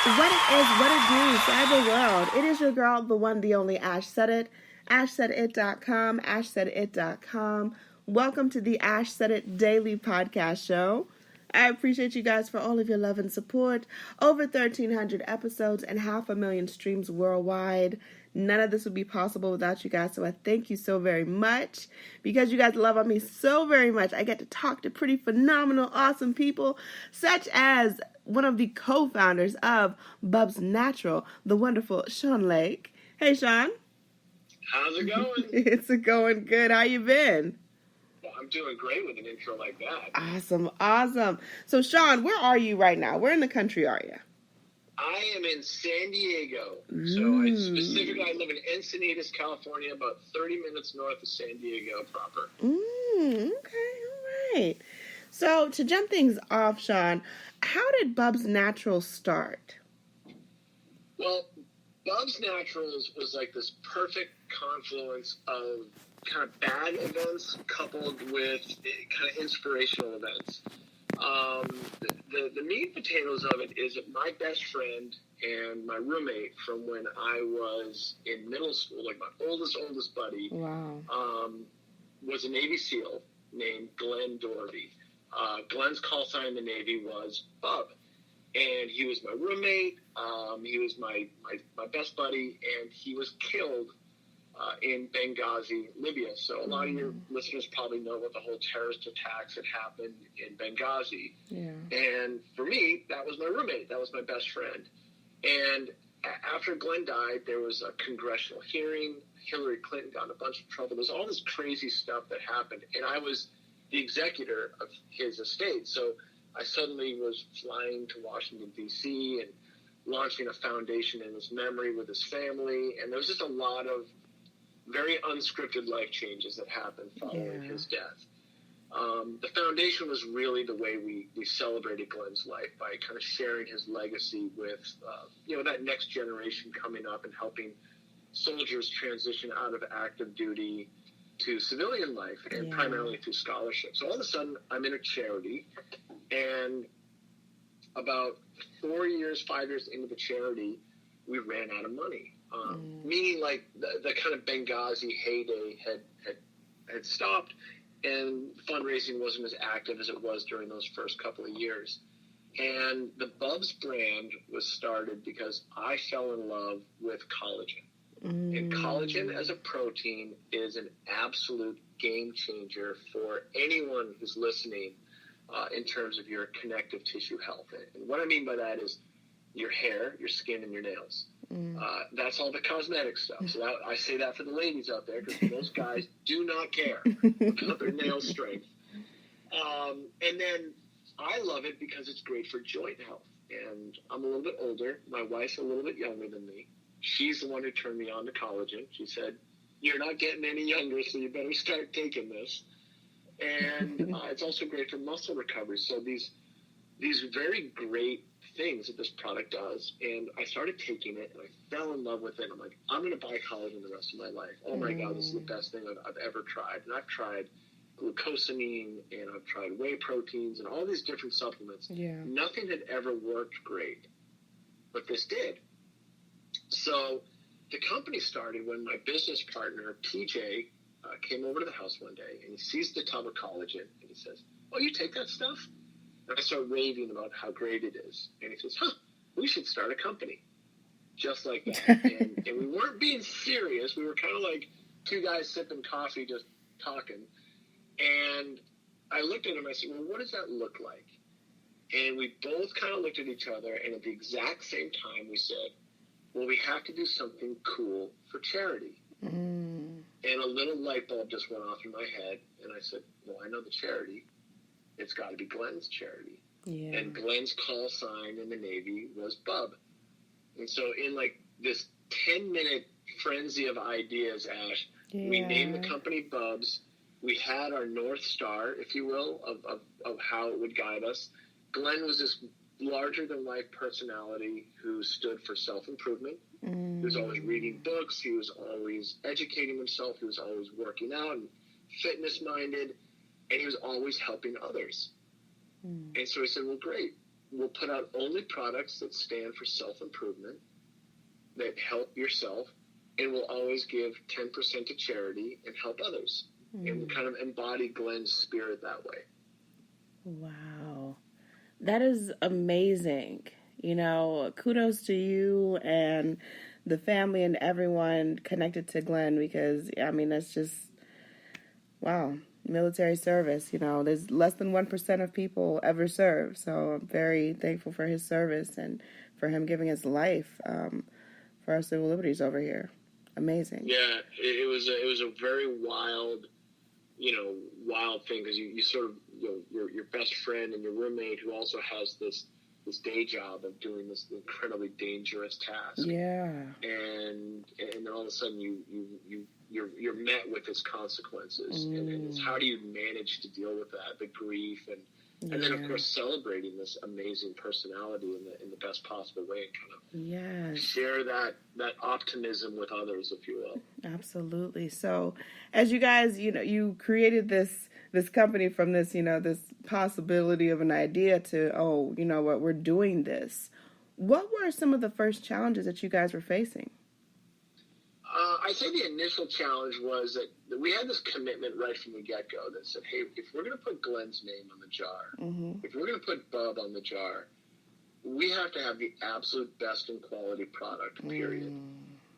What it is, what it do, cyber world. It is your girl, the one, the only Ash Said It. AshSaidIt.com, AshSaidIt.com. Welcome to the Ash Said It Daily Podcast Show. I appreciate you guys for all of your love and support. Over 1,300 episodes and 500,000 streams worldwide. None of this would be possible without you guys, so I thank you so very much. Because you guys love on me so very much, I get to talk to pretty phenomenal, awesome people, such as one of the co-founders of Bubs Naturals, the wonderful Sean Lake. Hey, Sean. How's it going? It's going good. How you been? Well, I'm doing great with an intro like that. Awesome. So, Sean, where are you right now? Where in the country are you? I am in San Diego. So I live in Encinitas, California, about 30 minutes north of San Diego proper. Okay, all right. So, to jump things off, Sean, how did Bubs Naturals start? Well, Bubs Naturals was like this perfect confluence of kind of bad events coupled with kind of inspirational events. The meat and potatoes of it is that my best friend and my roommate from when I was in middle school, like my oldest buddy, was a Navy SEAL named Glenn Dorvey. Glenn's call sign in the Navy was Bub. And he was my roommate, he was my best buddy, and he was killed in Benghazi, Libya. So a lot of your listeners probably know about the whole terrorist attacks that happened in Benghazi. Yeah. And for me, that was my roommate. That was my best friend. And after Glenn died, there was a congressional hearing. Hillary Clinton got in a bunch of trouble. There's all this crazy stuff that happened. And I was the executor of his estate. So I suddenly was flying to Washington, D.C. and launching a foundation in his memory with his family. And there was just a lot of very unscripted life changes that happened following his death. The foundation was really the way we celebrated Glenn's life, by kind of sharing his legacy with, that next generation coming up and helping soldiers transition out of active duty to civilian life, and primarily through scholarship. So all of a sudden, I'm in a charity, and about 5 years into the charity, we ran out of money. Meaning, like, the kind of Benghazi heyday had stopped, and fundraising wasn't as active as it was during those first couple of years. And the Bubs brand was started because I fell in love with collagen. And collagen as a protein is an absolute game changer for anyone who's listening in terms of your connective tissue health. And what I mean by that is your hair, your skin, and your nails. That's all the cosmetic stuff. So I say that for the ladies out there, because most guys do not care about their nail strength. And then I love it because it's great for joint health. And I'm a little bit older. My wife's a little bit younger than me. She's the one who turned me on to collagen. She said, "You're not getting any younger, so you better start taking this." And it's also great for muscle recovery. So these very great things that this product does. And I started taking it, and I fell in love with it. I'm like, I'm going to buy collagen the rest of my life. Oh my God, this is the best thing I've ever tried. And I've tried glucosamine, and I've tried whey proteins, and all these different supplements. Nothing had ever worked great, but this did. So the company started when my business partner, TJ, came over to the house one day, and he sees the tub of collagen, and he says, "Oh, you take that stuff?" And I start raving about how great it is. And he says, "We should start a company." Just like that. And we weren't being serious. We were kind of like two guys sipping coffee, just talking. And I looked at him, I said, "Well, what does that look like?" And we both kind of looked at each other, and at the exact same time we said, "Well, we have to do something cool for charity." And a little light bulb just went off in my head, and I said, "Well, I know the charity. It's got to be Glenn's charity." And Glenn's call sign in the Navy was Bub. And so in like this 10-minute frenzy of ideas, Ash, we named the company Bubs. We had our North Star, if you will, of how it would guide us. Glenn was this larger-than-life personality who stood for self-improvement. He was always reading books. He was always educating himself. He was always working out and fitness-minded. And he was always helping others. And so I said, well, great. we'll put out only products that stand for self-improvement, that help yourself, and we'll always give 10% to charity and help others. And we kind of embody Glenn's spirit that way. Wow. That is amazing. Kudos to you and the family and everyone connected to Glenn, because, that's just, wow, military service. There's less than 1% of people ever serve. So I'm very thankful for his service and for him giving his life for our civil liberties over here. Amazing. Yeah, it was a very wild thing, because you sort of, your best friend and your roommate who also has this day job of doing this incredibly dangerous task. Yeah. And then all of a sudden you're met with its consequences, and it's how do you manage to deal with that, the grief, and then of course celebrating this amazing personality in the best possible way, and kind of share that optimism with others, if you will. Absolutely. So as you guys, you created this company from this, this possibility of an idea to, we're doing this. What were some of the first challenges that you guys were facing? I say the initial challenge was that we had this commitment right from the get-go that said, hey, if we're going to put Glenn's name on the jar, if we're going to put Bub on the jar, we have to have the absolute best in quality product, period.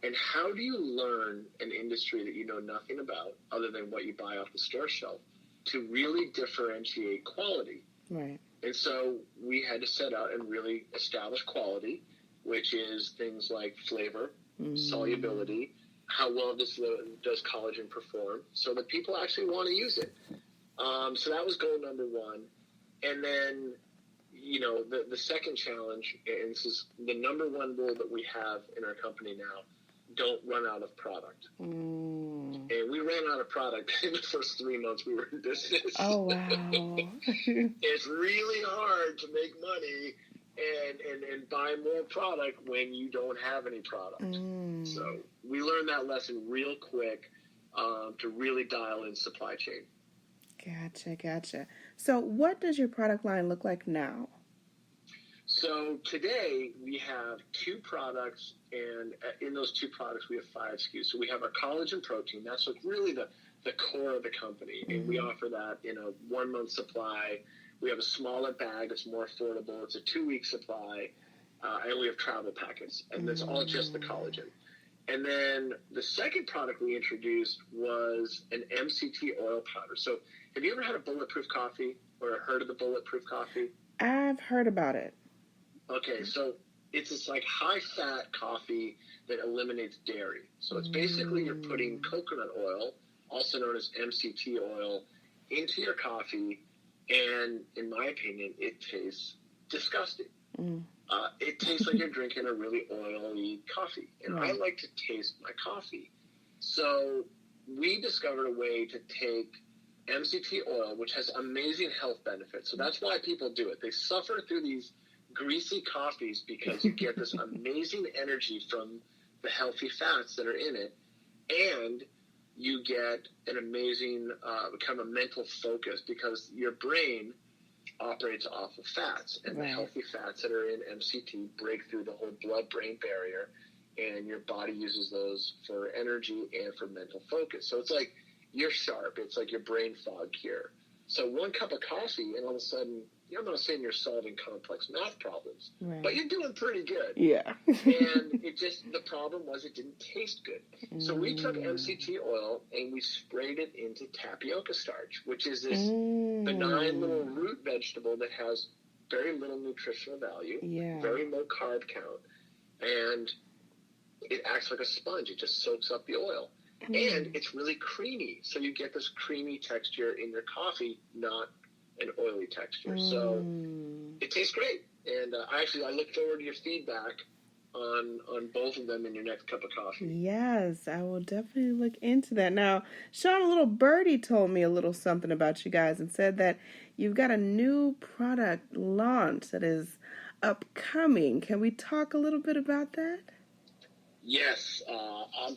And how do you learn an industry that you know nothing about other than what you buy off the store shelf to really differentiate quality? Right. And so we had to set out and really establish quality, which is things like flavor, solubility, how well does collagen perform, so that people actually want to use it. So that was goal number one. And then, the second challenge, and this is the number one rule that we have in our company now, don't run out of product. And we ran out of product in the first 3 months we were in business. Oh, wow. It's really hard to make money and buy more product when you don't have any product. So we learned that lesson real quick to really dial in supply chain. Gotcha. So what does your product line look like now? So today we have 2 products, and in those 2 products we have 5 SKUs. So we have our Collagen Protein. That's really the core of the company, and we offer that in a 1-month supply. We have a smaller bag that's more affordable. It's a 2-week supply, and we have travel packets, and it's all just the collagen. And then the second product we introduced was an MCT oil powder. So have you ever had a bulletproof coffee or heard of the bulletproof coffee? I've heard about it. Okay, so it's this like high-fat coffee that eliminates dairy. So it's basically you're putting coconut oil, also known as MCT oil, into your coffee, and in my opinion, it tastes disgusting. It tastes like you're drinking a really oily coffee, and I like to taste my coffee. So we discovered a way to take MCT oil, which has amazing health benefits. So that's why people do it. They suffer through these greasy coffees because you get this amazing energy from the healthy fats that are in it, and you get an amazing kind of a mental focus because your brain operates off of fats, and the healthy fats that are in MCT break through the whole blood-brain barrier, and your body uses those for energy and for mental focus. So it's like you're sharp. It's like your brain fog cure. So 1 cup of coffee, and all of a sudden, I'm not saying you're solving complex math problems, but you're doing pretty good. Yeah. And the problem was it didn't taste good. So we took MCT oil and we sprayed it into tapioca starch, which is this benign little root vegetable that has very little nutritional value, very low carb count, and it acts like a sponge. It just soaks up the oil. And it's really creamy. So you get this creamy texture in your coffee, not an oily texture. So it tastes great. And I look forward to your feedback on both of them in your next cup of coffee. Yes, I will definitely look into that. Now, Sean, a little birdie told me a little something about you guys and said that you've got a new product launch that is upcoming. Can we talk a little bit about that? Yes,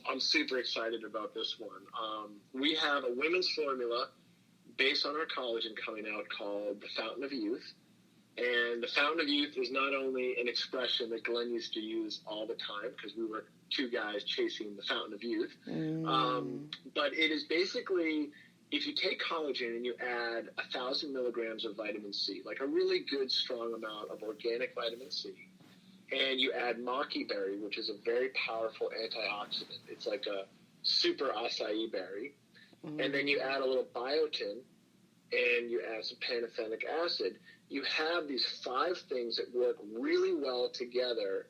I'm super excited about this one. We have a women's formula based on our collagen coming out called the Fountain of Youth. And the Fountain of Youth is not only an expression that Glenn used to use all the time, because we were two guys chasing the Fountain of Youth, but it is basically, if you take collagen and you add 1,000 milligrams of vitamin C, like a really good, strong amount of organic vitamin C, and you add maki berry, which is a very powerful antioxidant. It's like a super acai berry. And then you add a little biotin, and you add some pantothenic acid. You have these 5 things that work really well together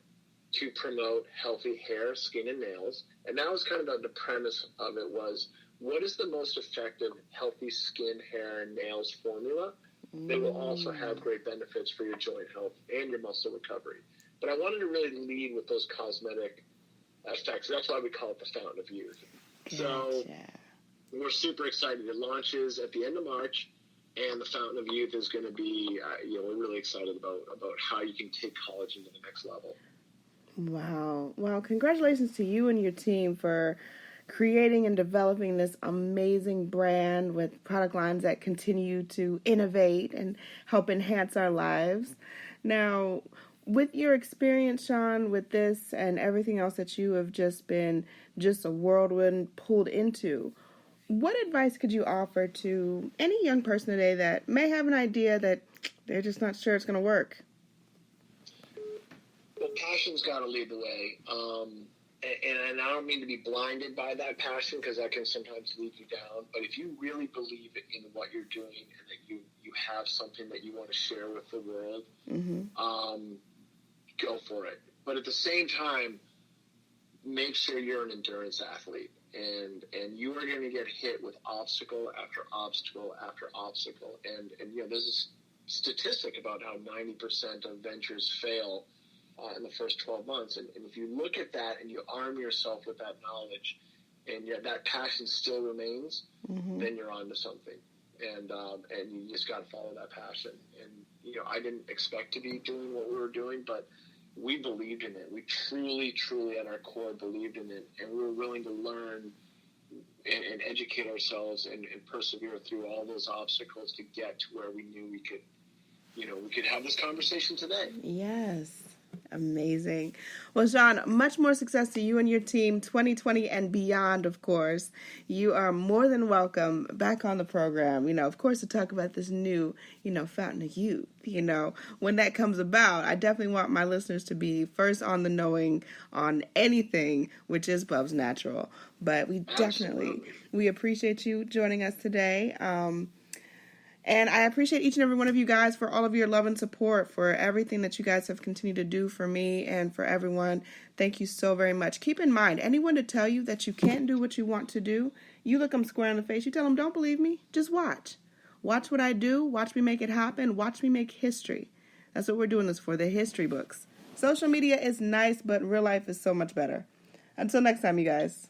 to promote healthy hair, skin, and nails. And that was kind of the premise of it was, what is the most effective healthy skin, hair, and nails formula that will also have great benefits for your joint health and your muscle recovery? But I wanted to really lead with those cosmetic effects. That's why we call it the Fountain of Youth. Gotcha. So we're super excited. It launches at the end of March, and the Fountain of Youth is going to be, we're really excited about how you can take collagen to the next level. Wow. Well, congratulations to you and your team for creating and developing this amazing brand with product lines that continue to innovate and help enhance our lives. Now, with your experience, Sean, with this and everything else that you have just been a whirlwind pulled into, what advice could you offer to any young person today that may have an idea that they're just not sure it's going to work? Well, passion's got to lead the way. And I don't mean to be blinded by that passion, because that can sometimes lead you down. But if you really believe in what you're doing and that you have something that you want to share with the world, go for it. But at the same time, make sure you're an endurance athlete. And you are going to get hit with obstacle after obstacle after obstacle. And there's a statistic about how 90% of ventures fail in the first 12 months. And if you look at that and you arm yourself with that knowledge, and yet that passion still remains, then you're on to something. And you just got to follow that passion. And, I didn't expect to be doing what we were doing, but we believed in it. We truly, truly at our core believed in it. And we were willing to learn and educate ourselves and persevere through all those obstacles to get to where we knew we could have this conversation today. Yes. Amazing. Well, Sean, much more success to you and your team, 2020 and beyond, of course. You are more than welcome back on the program, of course, to talk about this new, Fountain of Youth. When that comes about, I definitely want my listeners to be first on the knowing on anything, which is Bubs Natural. But we appreciate you joining us today. And I appreciate each and every one of you guys for all of your love and support, for everything that you guys have continued to do for me and for everyone. Thank you so very much. Keep in mind, anyone to tell you that you can't do what you want to do, you look them square in the face. You tell them, don't believe me, just watch. Watch what I do. Watch me make it happen. Watch me make history. That's what we're doing this for, the history books. Social media is nice, but real life is so much better. Until next time, you guys.